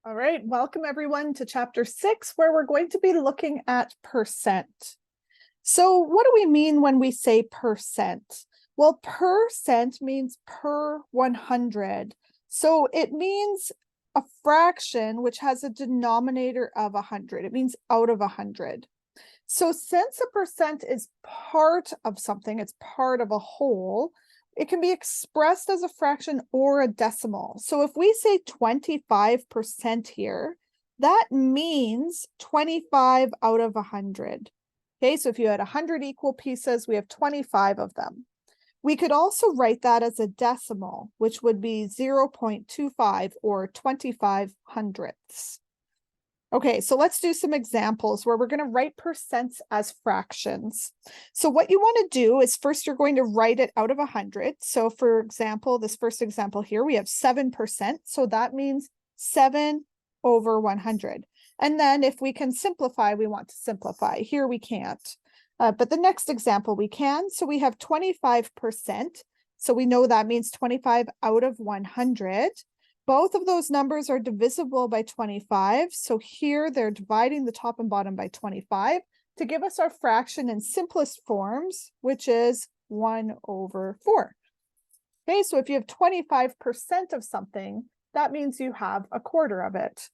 All right, welcome everyone to chapter 6, where we're going to be looking at percent. So what do we mean when we say percent? Well, percent means per 100. So it means a fraction which has a denominator of 100. It means out of 100. So since a percent is part of something, it's part of a whole, it can be expressed as a fraction or a decimal. So if we say 25% here, that means 25 out of 100. Okay, so if you had 100 equal pieces, we have 25 of them. We could also write that as a decimal, which would be 0.25 or 25 hundredths. Okay, so let's do some examples where we're going to write percents as fractions. So what you want to do is first you're going to write it out of 100. So for example, this first example here, we have 7%. So that means 7 over 100. And then if we can simplify, we want to simplify. Here we can't. But the next example we can. So we have 25%. So we know that means 25 out of 100. Both of those numbers are divisible by 25. So here they're dividing the top and bottom by 25 to give us our fraction in simplest forms, which is 1 over 4. Okay, so if you have 25% of something, that means you have a quarter of it.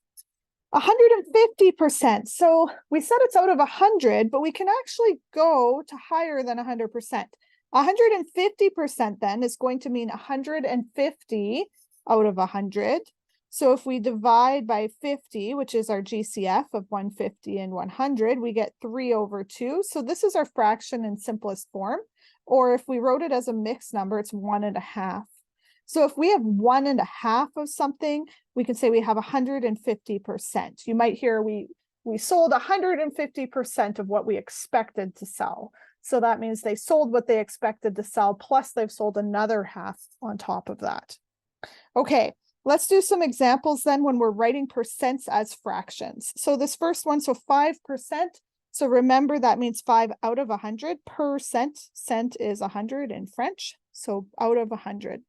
150%. So we said it's out of 100, but we can actually go to higher than 100%. 150% then is going to mean 150 out of 100. So if we divide by 50, which is our GCF of 150 and 100, we get 3 over 2. So this is our fraction in simplest form. Or if we wrote it as a mixed number, it's 1.5. So if we have 1.5 of something, we can say we have 150%. You might hear we sold 150% of what we expected to sell. So that means they sold what they expected to sell, plus they've sold another half on top of that. Okay, let's do some examples then when we're writing percents as fractions. So this first one, so 5%. So remember that means 5 out of 100. Percent, cent is 100 in French. So out of 100.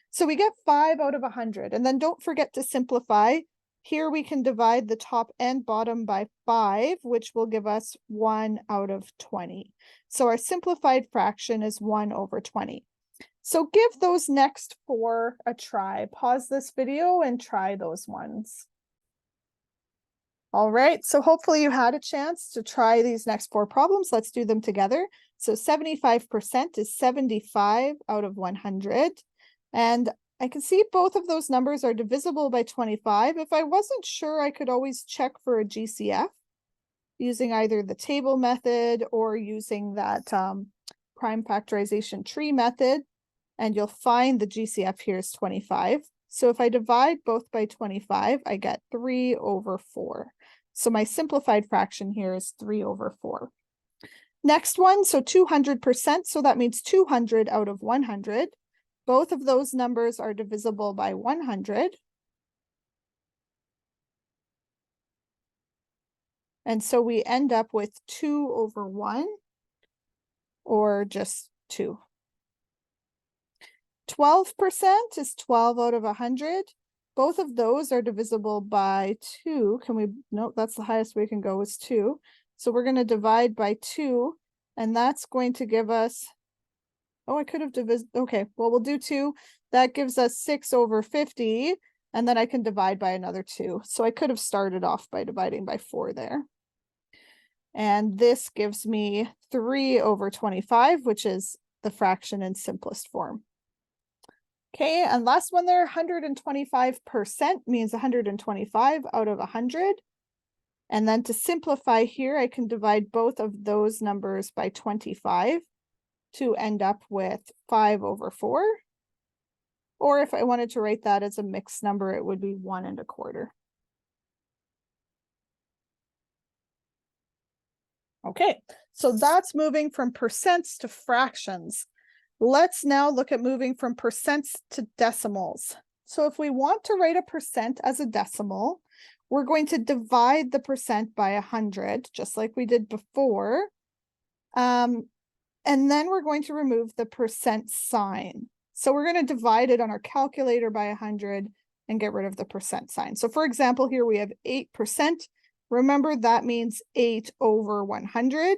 So we get 5 out of 100. And then don't forget to simplify. Here we can divide the top and bottom by 5, which will give us 1 out of 20. So our simplified fraction is 1 over 20. So give those next 4 a try. Pause this video and try those ones. All right, so hopefully you had a chance to try these next 4 problems. Let's do them together. So 75% is 75 out of 100. And I can see both of those numbers are divisible by 25. If I wasn't sure, I could always check for a GCF using either the table method or using that prime factorization tree method. And you'll find the GCF here is 25. So if I divide both by 25, I get 3 over 4. So my simplified fraction here is 3 over 4. Next one, so 200%. So that means 200 out of 100. Both of those numbers are divisible by 100. And so we end up with 2 over 1, or just 2. 12% is 12 out of 100. Both of those are divisible by 2. Can we, nope, that's the highest we can go is 2. So we're going to divide by 2, and that's going to give us, oh, I could have divided, okay, well, we'll do 2. That gives us 6 over 50, and then I can divide by another 2. So I could have started off by dividing by 4 there. And this gives me 3 over 25, which is the fraction in simplest form. Okay, and last one there, 125% means 125 out of 100. And then to simplify here, I can divide both of those numbers by 25 to end up with 5 over 4. Or if I wanted to write that as a mixed number, it would be 1 1/4. Okay, so that's moving from percents to fractions. Let's now look at moving from percents to decimals. So if we want to write a percent as a decimal, we're going to divide the percent by 100, just like we did before. And then we're going to remove the percent sign. So we're going to divide it on our calculator by 100 and get rid of the percent sign. So for example, here we have 8%. Remember, that means 8 over 100.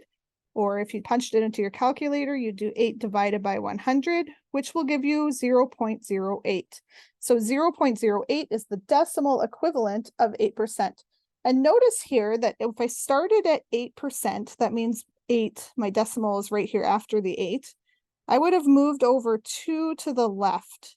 Or if you punched it into your calculator, you do 8 divided by 100, which will give you 0.08. So 0.08 is the decimal equivalent of 8%. And notice here that if I started at 8%, that means 8, my decimal is right here after the 8. I would have moved over 2 to the left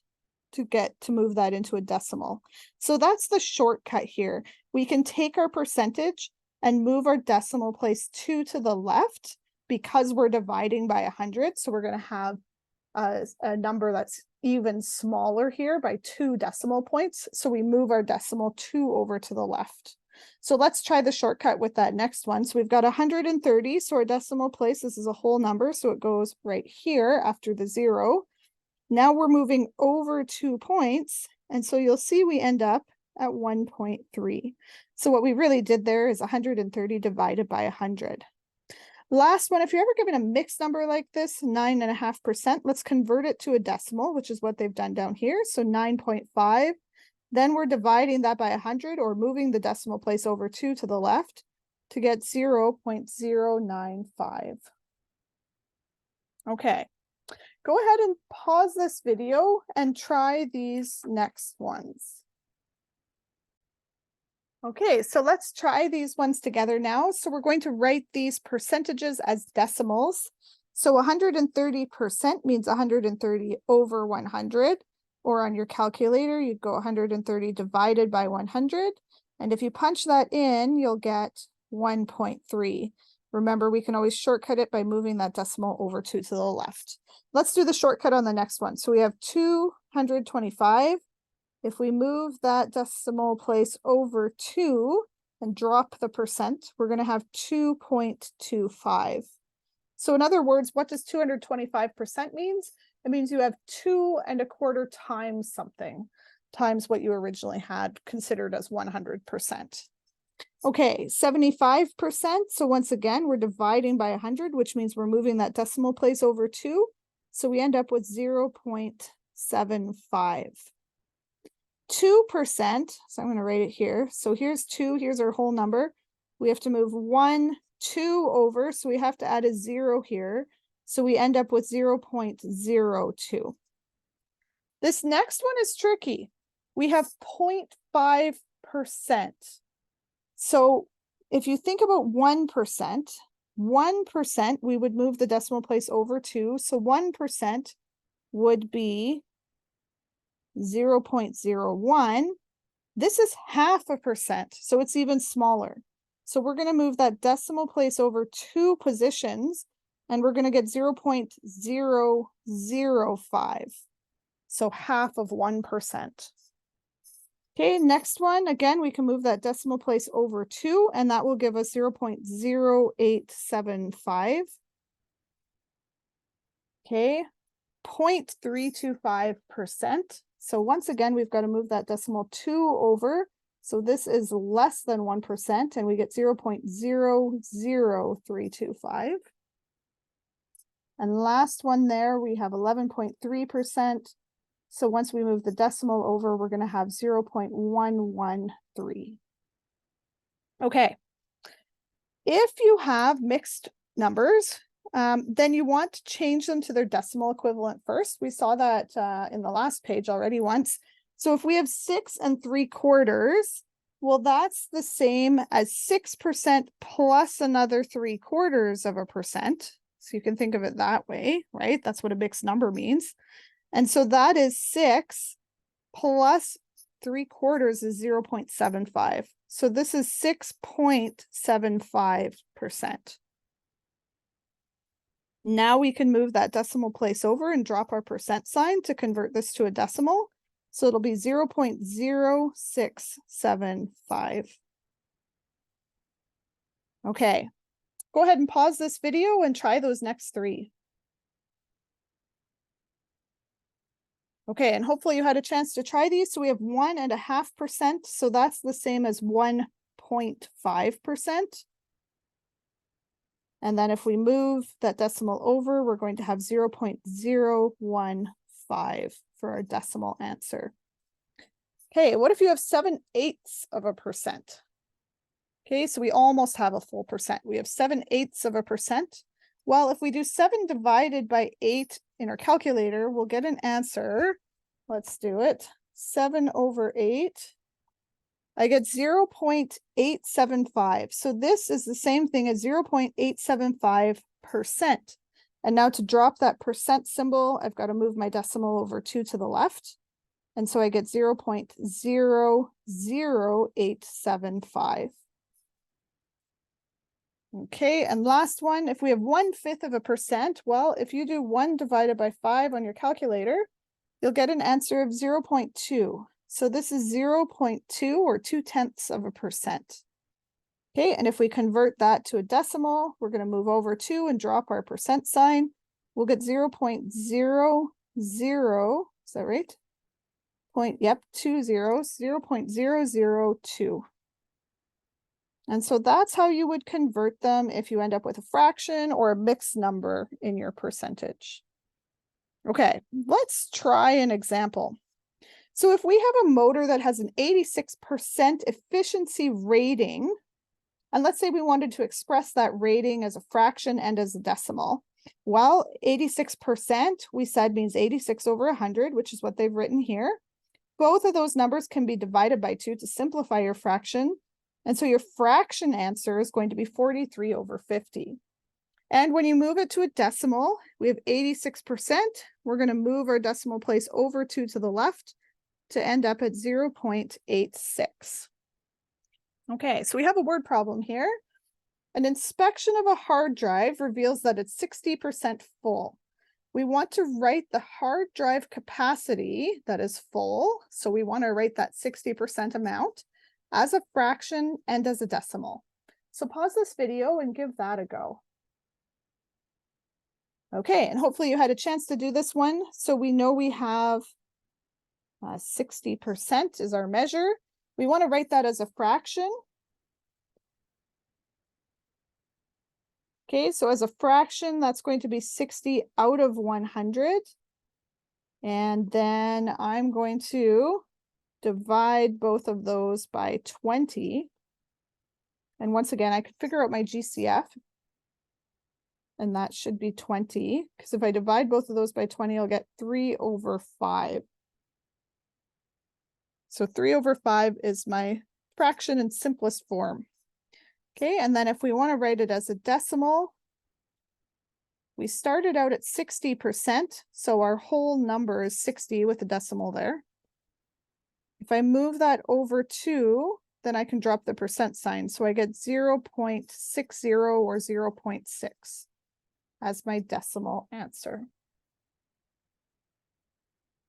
to move that into a decimal. So that's the shortcut here. We can take our percentage and move our decimal place 2 to the left because we're dividing by 100. So we're going to have a number that's even smaller here by 2 decimal points. So we move our decimal 2 over to the left. So let's try the shortcut with that next one. So we've got 130. So our decimal place, this is a whole number. So it goes right here after the 0. Now we're moving over 2 points. And so you'll see we end up at 1.3. So what we really did there is 130 divided by 100. Last one, if you're ever given a mixed number like this, 9.5%, let's convert it to a decimal, which is what they've done down here. So 9.5. Then we're dividing that by 100 or moving the decimal place over 2 to the left to get 0.095. Okay, go ahead and pause this video and try these next ones. Okay, so let's try these ones together now. So we're going to write these percentages as decimals. So 130% means 130 over 100. Or on your calculator, you'd go 130 divided by 100. And if you punch that in, you'll get 1.3. Remember, we can always shortcut it by moving that decimal over 2 to the left. Let's do the shortcut on the next one. So we have 225. If we move that decimal place over 2 and drop the percent, we're going to have 2.25. So in other words, what does 225% means? It means you have 2 1/4 times something, times what you originally had considered as 100%. Okay, 75%. So once again, we're dividing by 100, which means we're moving that decimal place over 2. So we end up with 0.75. 2%, so I'm going to write it here. So here's 2, here's our whole number. We have to move 1, 2 over, so we have to add a 0 here. So we end up with 0.02. This next one is tricky. We have 0.5%. So if you think about 1%, 1%, we would move the decimal place over 2. So 1% would be 0.01. This is 0.5%, so it's even smaller. So we're going to move that decimal place over 2 positions, and we're going to get 0.005. So 1/2%. Okay, next one, again, we can move that decimal place over 2, and that will give us 0.0875. Okay, 0.325%. So once again, we've got to move that decimal 2 over. So this is less than 1%, and we get 0.00325. And last one there, we have 11.3%. So once we move the decimal over, we're going to have 0.113. Okay. If you have mixed numbers, then you want to change them to their decimal equivalent first. We saw that in the last page already once. So if we have 6 3/4, well, that's the same as 6% plus another 3/4%. So you can think of it that way, right? That's what a mixed number means. And so that is 6 plus 3/4 is 0.75. So this is 6.75%. Now we can move that decimal place over and drop our percent sign to convert this to a decimal. So it'll be 0.0675. Okay, go ahead and pause this video and try those next 3. Okay, and hopefully you had a chance to try these. So we have 1.5%. So that's the same as 1.5%. And then if we move that decimal over, we're going to have 0.015 for our decimal answer. Okay, what if you have 7/8 of a percent? Okay, so we almost have a full percent. We have 7/8 of a percent. Well, if we do 7 divided by 8 in our calculator, we'll get an answer. Let's do it. 7/8. I get 0.875. So this is the same thing as 0.875%. And now to drop that percent symbol, I've got to move my decimal over 2 to the left. And so I get 0.00875. Okay, and last one, if we have 1/5 of a percent, well, if you do 1 divided by 5 on your calculator, you'll get an answer of 0.2. So this is 0.2 or 2/10 of a percent. Okay, and if we convert that to a decimal, we're going to move over 2 and drop our percent sign. We'll get 0.00, is that right? Yep, 0.002. And so that's how you would convert them if you end up with a fraction or a mixed number in your percentage. Okay, let's try an example. So if we have a motor that has an 86% efficiency rating, and let's say we wanted to express that rating as a fraction and as a decimal. Well, 86% we said means 86 over 100, which is what they've written here. Both of those numbers can be divided by 2 to simplify your fraction. And so your fraction answer is going to be 43 over 50. And when you move it to a decimal, we have 86%. We're going to move our decimal place over 2 to the left to end up at 0.86. Okay, so we have a word problem here. An inspection of a hard drive reveals that it's 60% full. We want to write the hard drive capacity that is full. So we want to write that 60% amount as a fraction and as a decimal. So pause this video and give that a go. Okay, and hopefully you had a chance to do this one. So we know we have 60% is our measure. We want to write that as a fraction. Okay, so as a fraction, that's going to be 60 out of 100. And then I'm going to divide both of those by 20. And once again, I could figure out my GCF. And that should be 20, because if I divide both of those by 20, I'll get 3 over 5. So 3 over 5 is my fraction in simplest form. Okay, and then if we want to write it as a decimal, we started out at 60%, so our whole number is 60 with a decimal there. If I move that over 2, then I can drop the percent sign. So I get 0.60 or 0.6 as my decimal answer.